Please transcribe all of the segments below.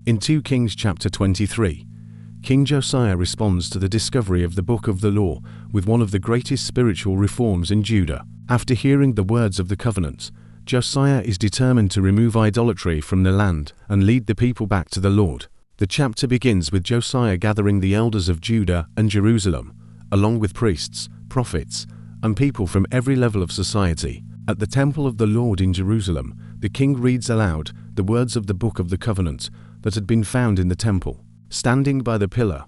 In 2 Kings chapter 23, King Josiah responds to the discovery of the Book of the Law with one of the greatest spiritual reforms in Judah. After hearing the words of the covenant, Josiah is determined to remove idolatry from the land and lead the people back to the Lord. The chapter begins with Josiah gathering the elders of Judah and Jerusalem, along with priests, prophets, and people from every level of society. At the temple of the Lord in Jerusalem, the king reads aloud the words of the Book of the Covenant that had been found in the temple. Standing by the pillar,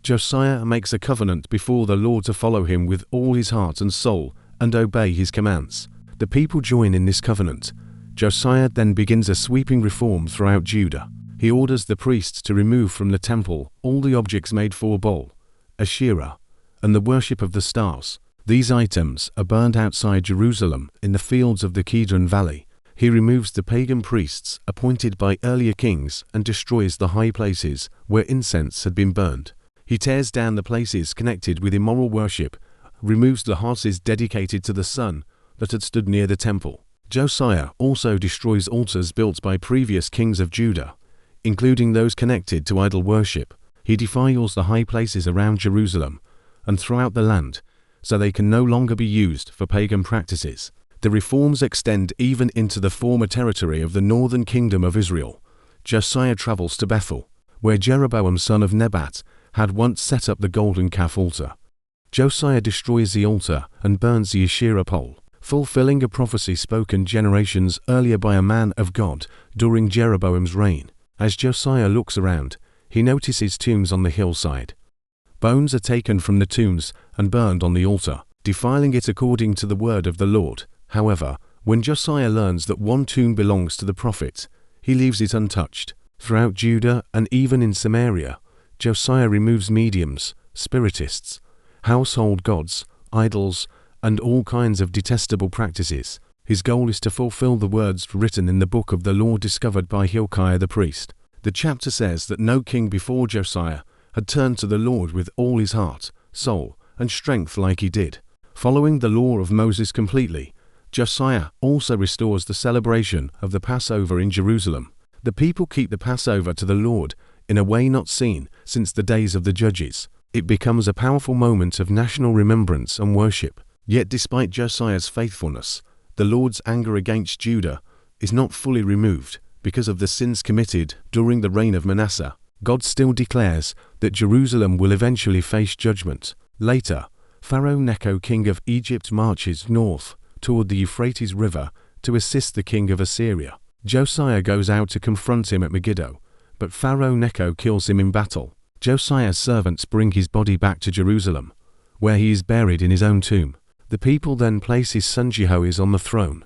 Josiah makes a covenant before the Lord to follow him with all his heart and soul and obey his commands. The people join in this covenant. Josiah then begins a sweeping reform throughout Judah. He orders the priests to remove from the temple all the objects made for Baal, Asherah, and the worship of the stars. These items are burned outside Jerusalem in the fields of the Kidron Valley. He removes the pagan priests appointed by earlier kings and destroys the high places where incense had been burned. He tears down the places connected with immoral worship, removes the houses dedicated to the sun that had stood near the temple. Josiah also destroys altars built by previous kings of Judah, including those connected to idol worship. He defiles the high places around Jerusalem and throughout the land, so they can no longer be used for pagan practices. The reforms extend even into the former territory of the northern kingdom of Israel. Josiah travels to Bethel, where Jeroboam son of Nebat had once set up the golden calf altar. Josiah destroys the altar and burns the Asherah pole, fulfilling a prophecy spoken generations earlier by a man of God during Jeroboam's reign. As Josiah looks around, he notices tombs on the hillside. Bones are taken from the tombs and burned on the altar, defiling it according to the word of the Lord. However, when Josiah learns that one tomb belongs to the prophet, he leaves it untouched. Throughout Judah and even in Samaria, Josiah removes mediums, spiritists, household gods, idols, and all kinds of detestable practices. His goal is to fulfill the words written in the Book of the Law discovered by Hilkiah the priest. The chapter says that no king before Josiah had turned to the Lord with all his heart, soul, and strength like he did. Following the law of Moses completely, Josiah also restores the celebration of the Passover in Jerusalem. The people keep the Passover to the Lord in a way not seen since the days of the judges. It becomes a powerful moment of national remembrance and worship. Yet despite Josiah's faithfulness, the Lord's anger against Judah is not fully removed because of the sins committed during the reign of Manasseh. God still declares that Jerusalem will eventually face judgment. Later, Pharaoh Necho, king of Egypt, marches north toward the Euphrates River to assist the king of Assyria. Josiah goes out to confront him at Megiddo, but Pharaoh Necho kills him in battle. Josiah's servants bring his body back to Jerusalem, where he is buried in his own tomb. The people then place his son Jehoiakim on the throne.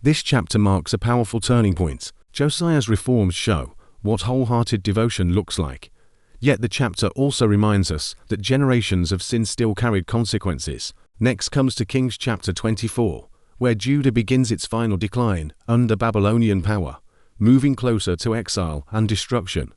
This chapter marks a powerful turning point. Josiah's reforms show what wholehearted devotion looks like. Yet the chapter also reminds us that generations of sin still carried consequences. Next comes to Kings chapter 24, where Judah begins its final decline under Babylonian power, moving closer to exile and destruction.